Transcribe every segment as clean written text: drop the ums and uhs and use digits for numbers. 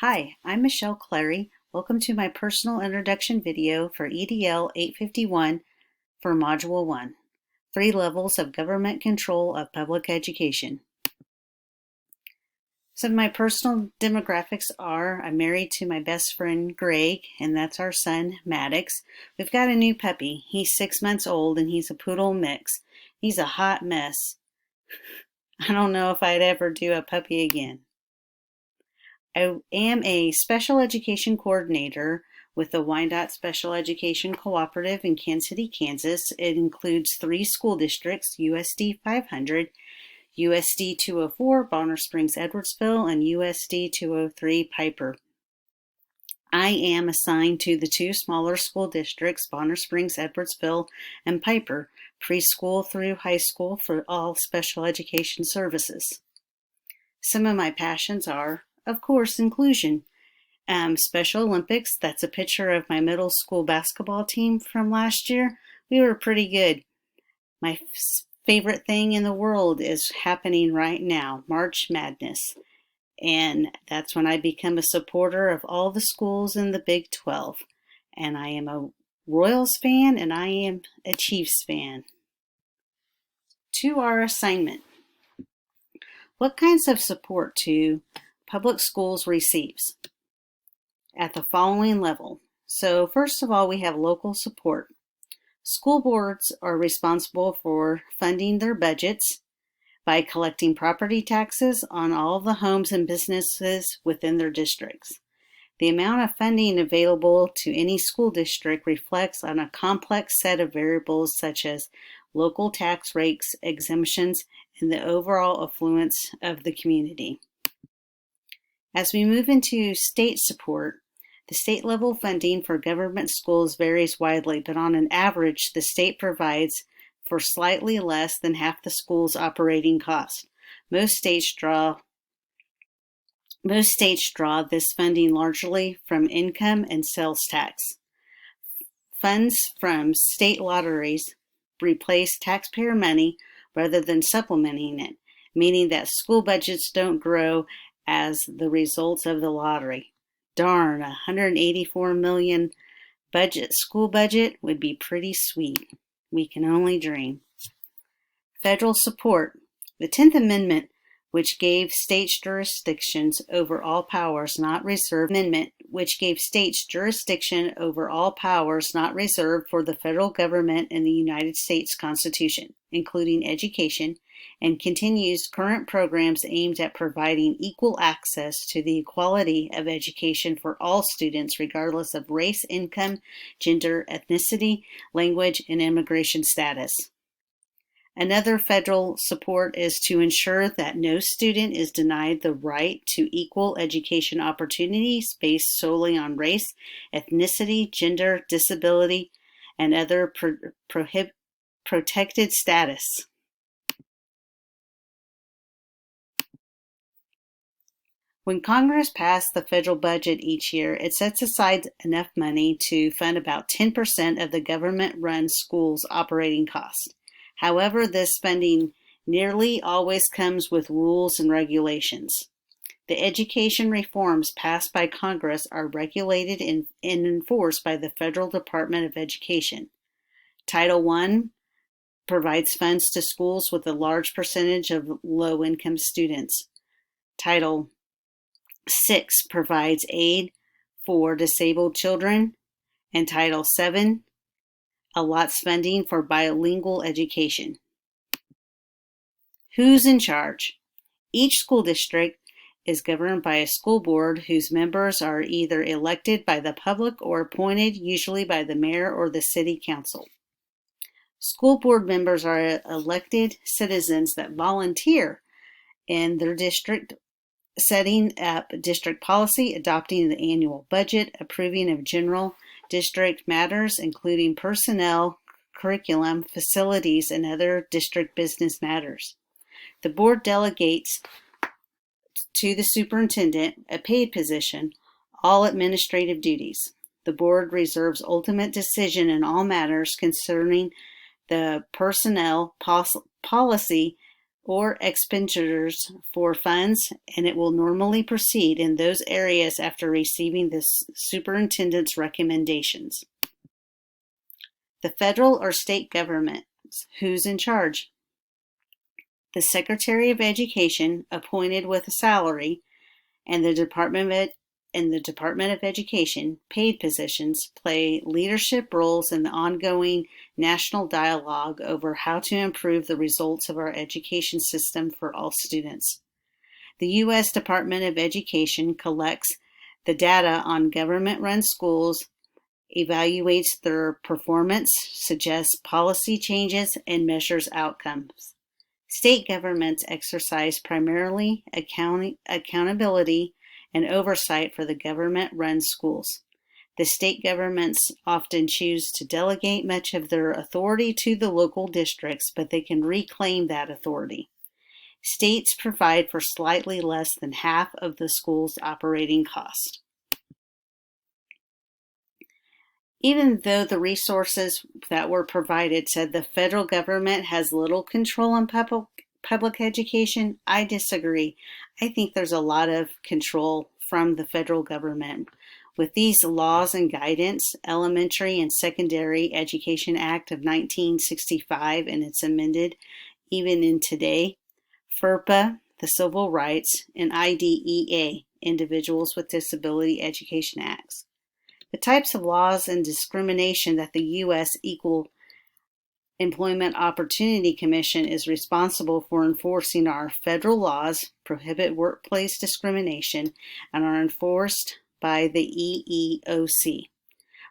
Hi, I'm Michelle Clary. Welcome to my personal introduction video for EDL 851 for Module 1, 3 Levels of Government Control of Public Education. Some of my personal demographics are I'm married to my best friend Greg, and that's our son Maddox. We've got a new puppy. He's 6 months old and he's a poodle mix. He's a hot mess. I don't know if I'd ever do a puppy again. I am a special education coordinator with the Wyandotte Special Education Cooperative in Kansas City, Kansas. It includes 3 school districts, USD 500, USD 204, Bonner Springs, Edwardsville, and USD 203, Piper. I am assigned to the 2 smaller school districts, Bonner Springs, Edwardsville, and Piper, preschool through high school for all special education services. Some of my passions are, of course, inclusion. Special Olympics, that's a picture of my middle school basketball team from last year. We were pretty good. My favorite thing in the world is happening right now, March Madness. And that's when I become a supporter of all the schools in the Big 12. And I am a Royals fan and I am a Chiefs fan. To our assignment. What kinds of support do public schools receives? At the following level. So first of all, we have local support. School boards are responsible for funding their budgets by collecting property taxes on all of the homes and businesses within their districts. The amount of funding available to any school district reflects on a complex set of variables such as local tax rates, exemptions, and the overall affluence of the community. As we move into state support, the state level funding for government schools varies widely, but on an average, the state provides for slightly less than half the school's operating cost. Most states draw this funding largely from income and sales tax. Funds from state lotteries replace taxpayer money rather than supplementing it, meaning that school budgets don't grow as the results of the lottery. Darn, a $184 million school budget would be pretty sweet. We can only dream. Federal support. The 10th Amendment, which gave states jurisdictions over all powers not reserved, which gave states jurisdiction over all powers not reserved for the federal government in the United States Constitution, including education, and continues current programs aimed at providing equal access to the equality of education for all students regardless of race, income, gender, ethnicity, language, and immigration status. Another federal support is to ensure that no student is denied the right to equal education opportunities based solely on race, ethnicity, gender, disability, and other protected status. When Congress passed the federal budget each year, it sets aside enough money to fund about 10% of the government-run schools' operating costs. However, this spending nearly always comes with rules and regulations. The education reforms passed by Congress are regulated and enforced by the Federal Department of Education. Title I provides funds to schools with a large percentage of low-income students. Title VI provides aid for disabled children, and Title VII allots funding for bilingual education. Who's in charge? Each school district is governed by a school board whose members are either elected by the public or appointed, usually by the mayor or the city council. School board members are elected citizens that volunteer in their district, setting up district policy, adopting the annual budget, approving of general district matters, including personnel, curriculum, facilities, and other district business matters. The board delegates to the superintendent, a paid position, all administrative duties. The board reserves ultimate decision in all matters concerning the personnel policy or expenditures for funds, and it will normally proceed in those areas after receiving the superintendent's recommendations. The federal or state government. Who's in charge? The Secretary of Education, appointed with a salary, and the Department of Education, paid positions, play leadership roles in the ongoing national dialogue over how to improve the results of our education system for all students. The U.S. Department of Education collects the data on government-run schools, evaluates their performance, suggests policy changes, and measures outcomes. State governments exercise primarily accountability and oversight for the government-run schools. The state governments often choose to delegate much of their authority to the local districts, but they can reclaim that authority. States provide for slightly less than half of the school's operating cost. Even though the resources that were provided said the federal government has little control on public education, I disagree. I think there's a lot of control from the federal government. With these laws and guidance, Elementary and Secondary Education Act of 1965 and its amended even in today, FERPA, the Civil Rights, and IDEA, Individuals with Disability Education Acts. The types of laws and discrimination that the U.S. Equal Employment Opportunity Commission is responsible for enforcing are federal laws, prohibit workplace discrimination, and are enforced by the EEOC.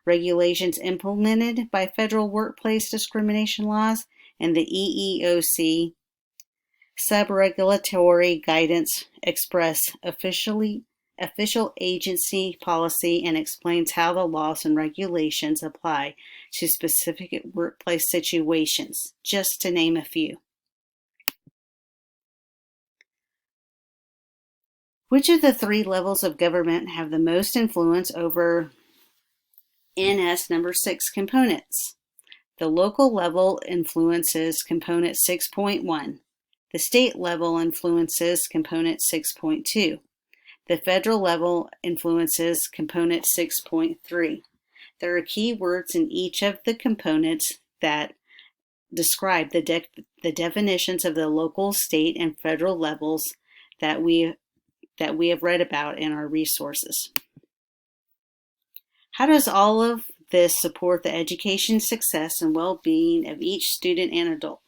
Regulations implemented by federal workplace discrimination laws and the EEOC sub-regulatory guidance express official agency policy and explains how the laws and regulations apply to specific workplace situations, just to name a few. Which of the three levels of government have the most influence over NS number 6 components? The local level influences component 6.1. The state level influences component 6.2. The federal level influences component 6.3. There are key words in each of the components that describe the definitions of the local, state, and federal levels that we have read about in our resources. How does all of this support the education success and well-being of each student and adult?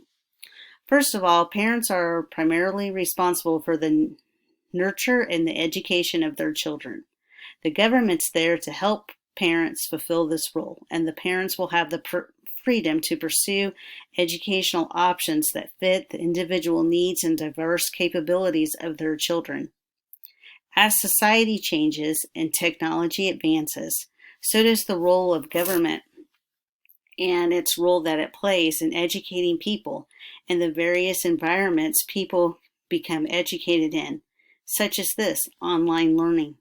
First of all, parents are primarily responsible for the nurture and the education of their children. The government's there to help parents fulfill this role, and the parents will have the freedom to pursue educational options that fit the individual needs and diverse capabilities of their children. As society changes and technology advances, so does the role of government and its role that it plays in educating people in the various environments people become educated in, such as this, online learning.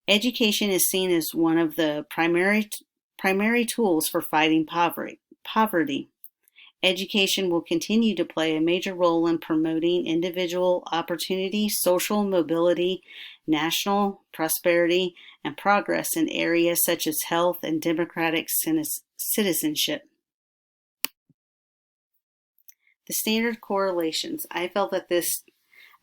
Education is seen as one of the primary tools for fighting poverty. Education will continue to play a major role in promoting individual opportunity, social mobility, national prosperity, and progress in areas such as health and democratic citizenship. The standard correlations. I felt that this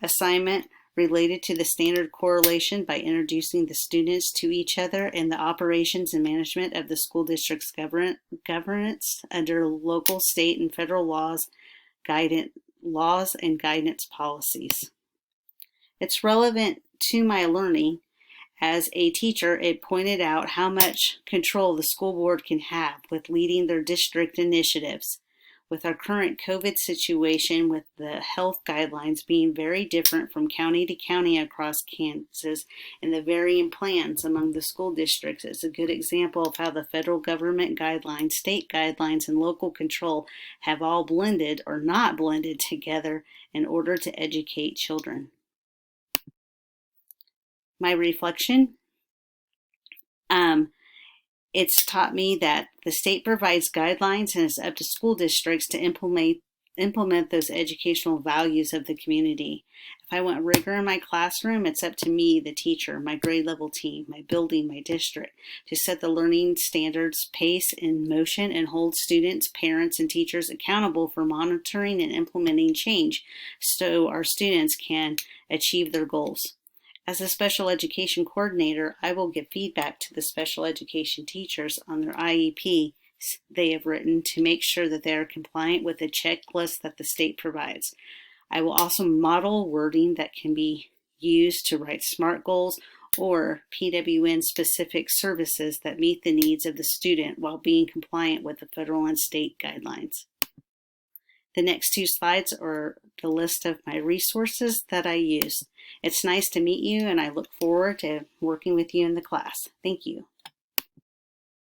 assignment related to the standard correlation by introducing the students to each other and the operations and management of the school district's governance under local, state, and federal laws and guidance policies. It's relevant to my learning. As a teacher, it pointed out how much control the school board can have with leading their district initiatives. With our current COVID situation, with the health guidelines being very different from county to county across Kansas, and the varying plans among the school districts is a good example of how the federal government guidelines, state guidelines, and local control have all blended or not blended together in order to educate children. My reflection. It's taught me that the state provides guidelines and it's up to school districts to implement implement those educational values of the community. If I want rigor in my classroom, it's up to me, the teacher, my grade level team, my building, my district, to set the learning standards, pace, and motion, and hold students, parents, and teachers accountable for monitoring and implementing change so our students can achieve their goals. As a special education coordinator, I will give feedback to the special education teachers on their IEP they have written to make sure that they are compliant with the checklist that the state provides. I will also model wording that can be used to write SMART goals or PWN specific services that meet the needs of the student while being compliant with the federal and state guidelines. The next two slides are the list of my resources that I use. It's nice to meet you, and I look forward to working with you in the class. Thank you.